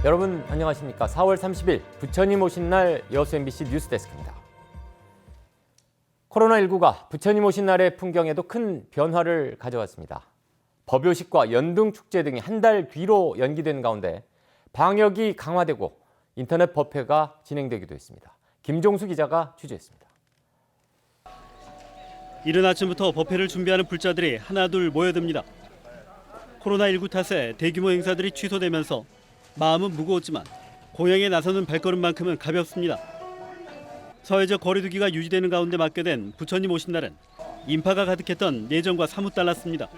여러분 안녕하십니까? 4월 30일 부처님 오신 날 여수 MBC 뉴스데스크입니다. 코로나19가 부처님 오신 날의 풍경에도 큰 변화를 가져왔습니다. 법요식과 연등축제 등이 한 달 뒤로 연기된 가운데 방역이 강화되고 인터넷 법회가 진행되기도 했습니다. 김종수 기자가 취재했습니다. 이른 아침부터 법회를 준비하는 불자들이 하나둘 모여듭니다. 코로나19 탓에 대규모 행사들이 취소되면서 마음은 무거웠지만 공양에 나서는 발걸음만큼은 가볍습니다. 사회적 거리두기가 유지되는 가운데 맞게 된 부처님 오신 날은 인파가 가득했던 예정과 사뭇 달랐습니다.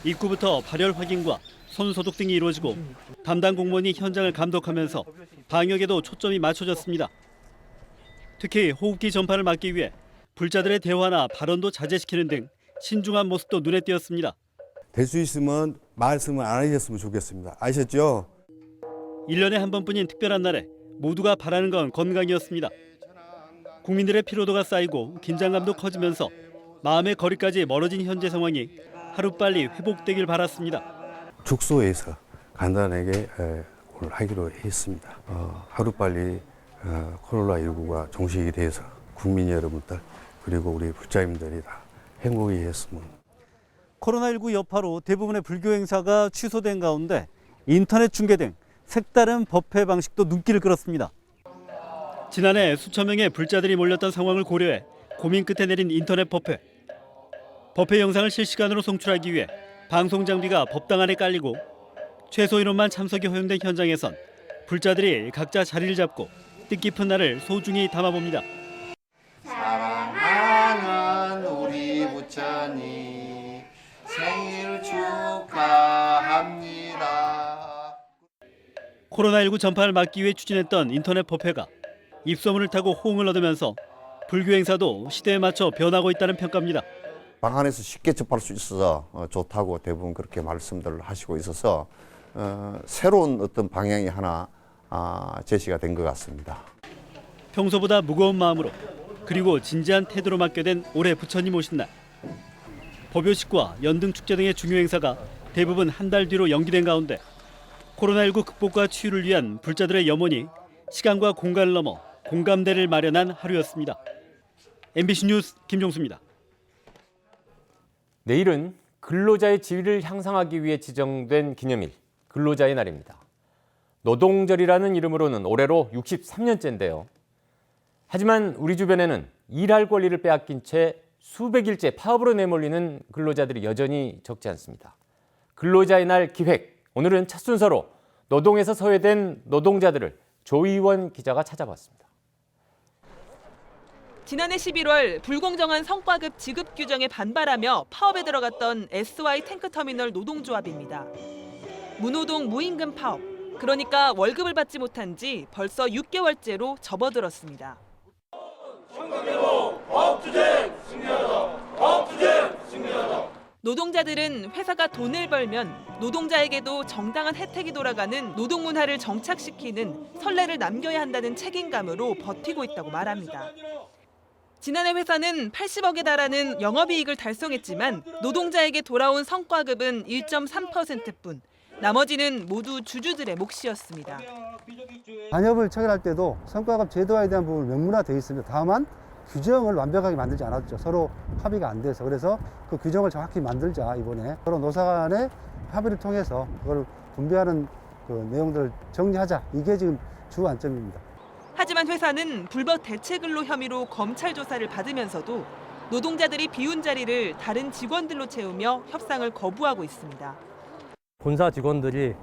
입구부터 발열 확인과 손 소독 등이 이루어지고 담당 공무원이 현장을 감독하면서 방역에도 초점이 맞춰졌습니다. 특히 호흡기 전파를 막기 위해 불자들의 대화나 발언도 자제시키는 등 신중한 모습도 눈에 띄었습니다. 될 수 있으면 말씀을 안 하셨으면 좋겠습니다. 아셨죠? 1년에 한 번뿐인 특별한 날에 모두가 바라는 건 건강이었습니다. 국민들의 피로도가 쌓이고 긴장감도 커지면서 마음의 거리까지 멀어진 현재 상황이 하루빨리 회복되길 바랐습니다. 축소해서 간단하게 오늘 하기로 했습니다. 하루빨리 코로나19가 종식이 돼서 국민 여러분들 그리고 우리 불자님들이 다 행복히 했으면. 코로나19 여파로 대부분의 불교 행사가 취소된 가운데 인터넷 중계 등 색다른 법회 방식도 눈길을 끌었습니다. 지난해 수천 명의 불자들이 몰렸던 상황을 고려해 고민 끝에 내린 인터넷 법회. 법회 영상을 실시간으로 송출하기 위해 방송 장비가 법당 안에 깔리고 최소 인원만 참석이 허용된 현장에선 불자들이 각자 자리를 잡고 뜻깊은 날을 소중히 담아봅니다. 사랑하는 우리 부처님 생일 축하합니다. 코로나19 전파를 막기 위해 추진했던 인터넷 법회가 입소문을 타고 호응을 얻으면서 불교 행사도 시대에 맞춰 변하고 있다는 평가입니다. 방 안에서 쉽게 접할 수 있어서 좋다고 대부분 그렇게 말씀들을 하시고 있어서 새로운 어떤 방향이 하나 제시가 된 것 같습니다. 평소보다 무거운 마음으로 그리고 진지한 태도로 맞게 된 올해 부처님 오신 날. 법요식과 연등축제 등의 중요 행사가 대부분 한 달 뒤로 연기된 가운데 코로나19 극복과 치유를 위한 불자들의 염원이 시간과 공간을 넘어 공감대를 마련한 하루였습니다. MBC 뉴스 김종수입니다. 내일은 근로자의 지위를 향상하기 위해 지정된 기념일, 근로자의 날입니다. 노동절이라는 이름으로는 올해로 63년째인데요. 하지만 우리 주변에는 일할 권리를 빼앗긴 채 수백일째 파업으로 내몰리는 근로자들이 여전히 적지 않습니다. 근로자의 날 기획, 오늘은 첫 순서로 노동에서 소외된 노동자들을 조희원 기자가 찾아봤습니다. 지난해 11월 불공정한 성과급 지급 규정에 반발하며 파업에 들어갔던 SY 탱크터미널 노동조합입니다. 무노동 무임금 파업, 그러니까 월급을 받지 못한 지 벌써 6개월째로 접어들었습니다. 노동자들은 회사가 돈을 벌면 노동자에게도 정당한 혜택이 돌아가는 노동 문화를 정착시키는 선례를 남겨야 한다는 책임감으로 버티고 있다고 말합니다. 지난해 회사는 80억에 달하는 영업이익을 달성했지만 노동자에게 돌아온 성과급은 1.3%뿐. 나머지는 모두 주주들의 몫이었습니다. 반협을 체결할 때도 성과급 제도화에 대한 부분을 명문화되어 있습니다. 다만 규정을 완벽하게 만들지 않았죠. 서로 합의가 안 돼서. 그래서 그 규정을 정확히 만들자 이번에 서로 노사 간의 합의를 통해서 그걸 분배하는 그 내용들을 정리하자. 이게 지금 주 안점입니다. 하지만 회사는 불법 대체근로 혐의로 검찰 조사를 받으면서도 노동자들이 비운 자리를 다른 직원들로 채우며 협상을 거부하고 있습니다. 본사 직원들이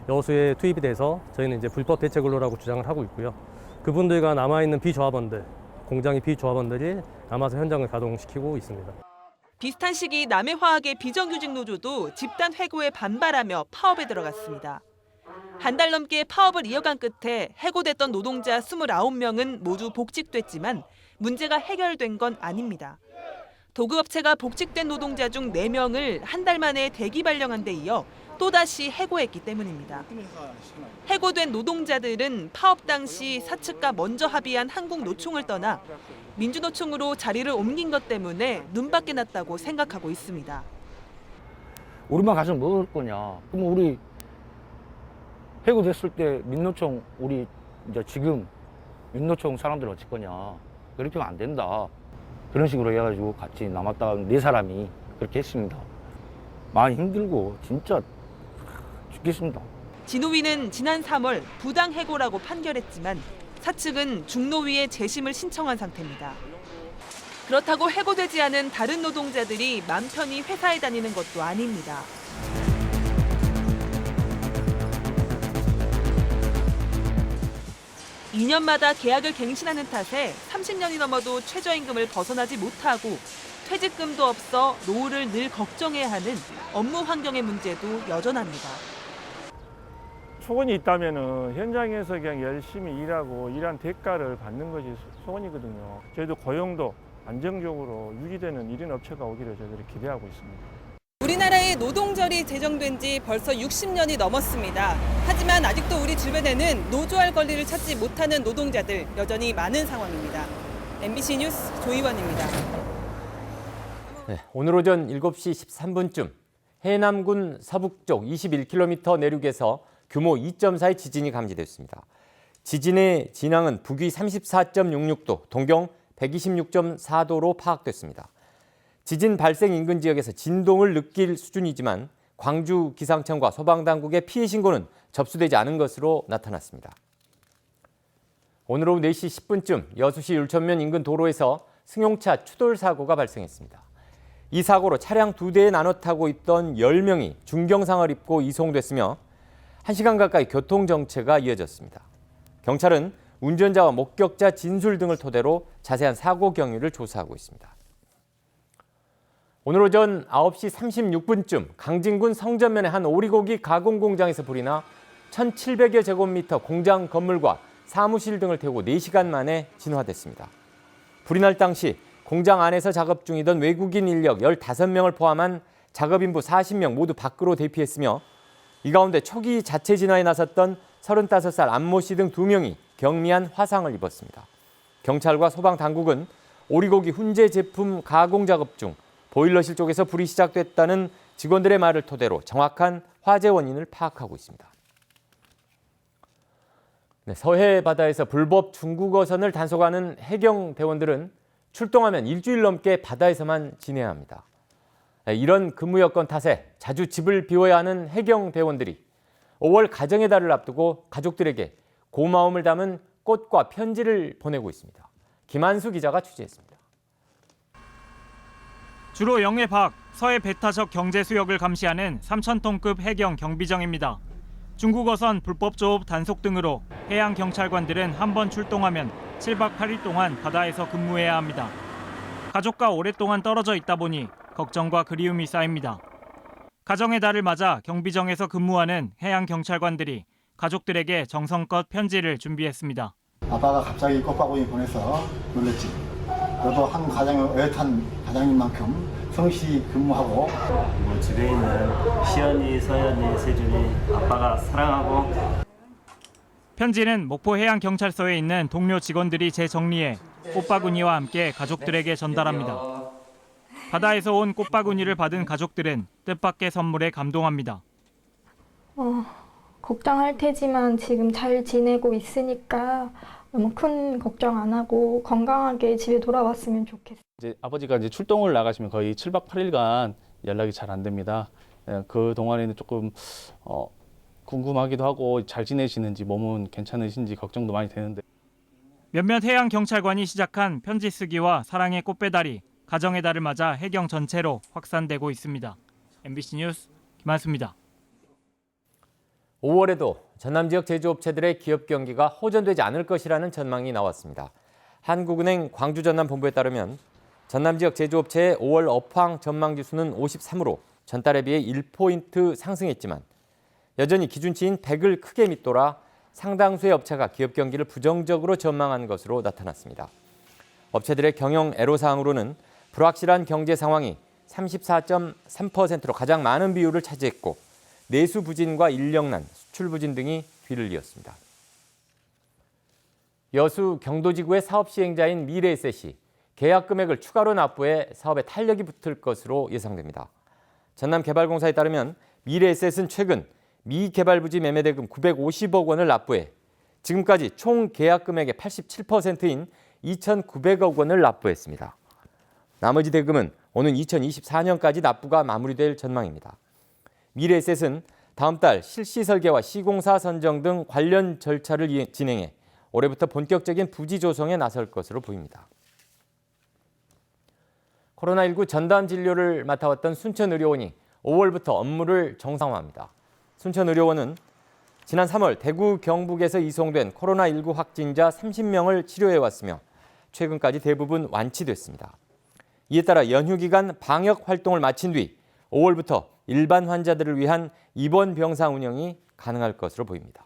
여수에 투입이 돼서 저희는 이제 불법 대체 근로라고 주장을 하고 있고요. 그분들과 남아있는 비조합원들, 공장의 비조합원들이 남아서 현장을 가동시키고 있습니다. 비슷한 시기 남해화학의 비정규직 노조도 집단 해고에 반발하며 파업에 들어갔습니다. 한 달 넘게 파업을 이어간 끝에 해고됐던 노동자 29명은 모두 복직됐지만 문제가 해결된 건 아닙니다. 도급업체가 복직된 노동자 중 4명을 한 달 만에 대기 발령한 데 이어 또다시 해고했기 때문입니다. 해고된 노동자들은 파업 당시 사측과 먼저 합의한 한국노총을 떠나 민주노총으로 자리를 옮긴 것 때문에 눈밖에 났다고 생각하고 있습니다. 우리만 가서 뭐 할 거냐. 그럼 우리 해고됐을 때 민노총 우리 이제 지금 민노총 사람들 어쩔 거냐. 그렇게 하면 안 된다. 그런 식으로 해가지고 같이 남았다가 4사람이 그렇게 했습니다. 많이 힘들고 진짜 죽겠습니다. 진호위는 지난 3월 부당 해고라고 판결했지만 사측은 중노위에 재심을 신청한 상태입니다. 그렇다고 해고되지 않은 다른 노동자들이 맘 편히 회사에 다니는 것도 아닙니다. (2년마다) 계약을 갱신하는 탓에 30년이 넘어도 최저임금을 벗어나지 못하고 퇴직금도 없어 노후를 늘 걱정해야 하는 업무 환경의 문제도 여전합니다. 소원이 있다면은 현장에서 그냥 열심히 일하고 일한 대가를 받는 것이 소원이거든요. 저희도 고용도 안정적으로 유지되는 이런 업체가 오기를 저희들이 기대하고 있습니다. 우리나라의 노동절이 제정된 지 벌써 60년이 넘었습니다. 하지만 아직도 우리 주변에는 노조할 권리를 찾지 못하는 노동자들 여전히 많은 상황입니다. MBC 뉴스 조이원입니다. 네, 오늘 오전 7시 13분쯤 해남군 서북쪽 21km 내륙에서 규모 2.4의 지진이 감지됐습니다. 지진의 진앙은 북위 34.66도, 동경 126.4도로 파악됐습니다. 지진 발생 인근 지역에서 진동을 느낄 수준이지만 광주 기상청과 소방당국의 피해 신고는 접수되지 않은 것으로 나타났습니다. 오늘 오후 4시 10분쯤 여수시 율천면 인근 도로에서 승용차 추돌 사고가 발생했습니다. 이 사고로 차량 2대에 나눠 타고 있던 10명이 중경상을 입고 이송됐으며 1시간 가까이 교통정체가 이어졌습니다. 경찰은 운전자와 목격자 진술 등을 토대로 자세한 사고 경위를 조사하고 있습니다. 오늘 오전 9시 36분쯤 강진군 성전면의 한 오리고기 가공 공장에서 불이 나 1,700여 제곱미터 공장 건물과 사무실 등을 태우고 4시간 만에 진화됐습니다. 불이 날 당시 공장 안에서 작업 중이던 외국인 인력 15명을 포함한 작업인부 40명 모두 밖으로 대피했으며 이 가운데 초기 자체 진화에 나섰던 35살 안모 씨 등 2명이 경미한 화상을 입었습니다. 경찰과 소방당국은 오리고기 훈제 제품 가공 작업 중 보일러실 쪽에서 불이 시작됐다는 직원들의 말을 토대로 정확한 화재 원인을 파악하고 있습니다. 네, 서해 바다에서 불법 중국어선을 단속하는 해경 대원들은 출동하면 일주일 넘게 바다에서만 지내야 합니다. 이런 근무 여건 탓에 자주 집을 비워야 하는 해경 대원들이 5월 가정의 달을 앞두고 가족들에게 고마움을 담은 꽃과 편지를 보내고 있습니다. 김한수 기자가 취재했습니다. 주로 영해 밖 서해 배타적 경제 수역을 감시하는 3,000톤급 해경 경비정입니다. 중국어선 불법 조업 단속 등으로 해양 경찰관들은 한 번 출동하면 7박 8일 동안 바다에서 근무해야 합니다. 가족과 오랫동안 떨어져 있다 보니 걱정과 그리움이 쌓입니다. 가정의 달을 맞아 경비정에서 근무하는 해양 경찰관들이 가족들에게 정성껏 편지를 준비했습니다. 아빠가 갑자기 꽃바구니 보내서 놀랬지. 너도 한 가정의 애틋한 가장인 만큼 성실히 근무하고 집에 있는 시연이, 서연이, 세준이 아빠가 사랑하고. 편지는 목포해양경찰서에 있는 동료 직원들이 재정리해 꽃바구니와 함께 가족들에게 전달합니다. 바다에서 온 꽃바구니를 받은 가족들은 뜻밖의 선물에 감동합니다. 걱정할 테지만 지금 잘 지내고 있으니까 너무 큰 걱정 안 하고 건강하게 집에 돌아왔으면 좋겠어요. 아버지가 출동을 나가시면 거의 7박 8일간 연락이 잘 안 됩니다. 그 동안에는 조금 궁금하기도 하고 잘 지내시는지 몸은 괜찮으신지 걱정도 많이 되는데. 몇몇 해양 경찰관이 시작한 편지 쓰기와 사랑의 꽃배달이 가정의 달을 맞아 해경 전체로 확산되고 있습니다. MBC 뉴스 김한수입니다. 5월에도 전남 지역 제조업체들의 기업 경기가 호전되지 않을 것이라는 전망이 나왔습니다. 한국은행 광주 전남 본부에 따르면 전남 지역 제조업체의 5월 업황 전망 지수는 53으로 전달에 비해 1포인트 상승했지만 여전히 기준치인 100을 크게 밑돌아 상당수의 업체가 기업 경기를 부정적으로 전망한 것으로 나타났습니다. 업체들의 경영 애로사항으로는 불확실한 경제 상황이 34.3%로 가장 많은 비율을 차지했고 내수 부진과 인력난, 수출 부진 등이 뒤를 이었습니다. 여수 경도지구의 사업 시행자인 미래에셋이 계약 금액을 추가로 납부해 사업에 탄력이 붙을 것으로 예상됩니다. 전남개발공사에 따르면 미래에셋은 최근 미개발 부지 매매 대금 950억 원을 납부해 지금까지 총 계약 금액의 87%인 2,900억 원을 납부했습니다. 나머지 대금은 오는 2024년까지 납부가 마무리될 전망입니다. 미래에셋은 다음 달 실시 설계와 시공사 선정 등 관련 절차를 진행해 올해부터 본격적인 부지 조성에 나설 것으로 보입니다. 코로나19 전담 진료를 맡아왔던 순천의료원이 5월부터 업무를 정상화합니다. 순천의료원은 지난 3월 대구 경북에서 이송된 코로나19 확진자 30명을 치료해왔으며 최근까지 대부분 완치됐습니다. 이에 따라 연휴 기간 방역 활동을 마친 뒤 5월부터 일반 환자들을 위한 입원 병상 운영이 가능할 것으로 보입니다.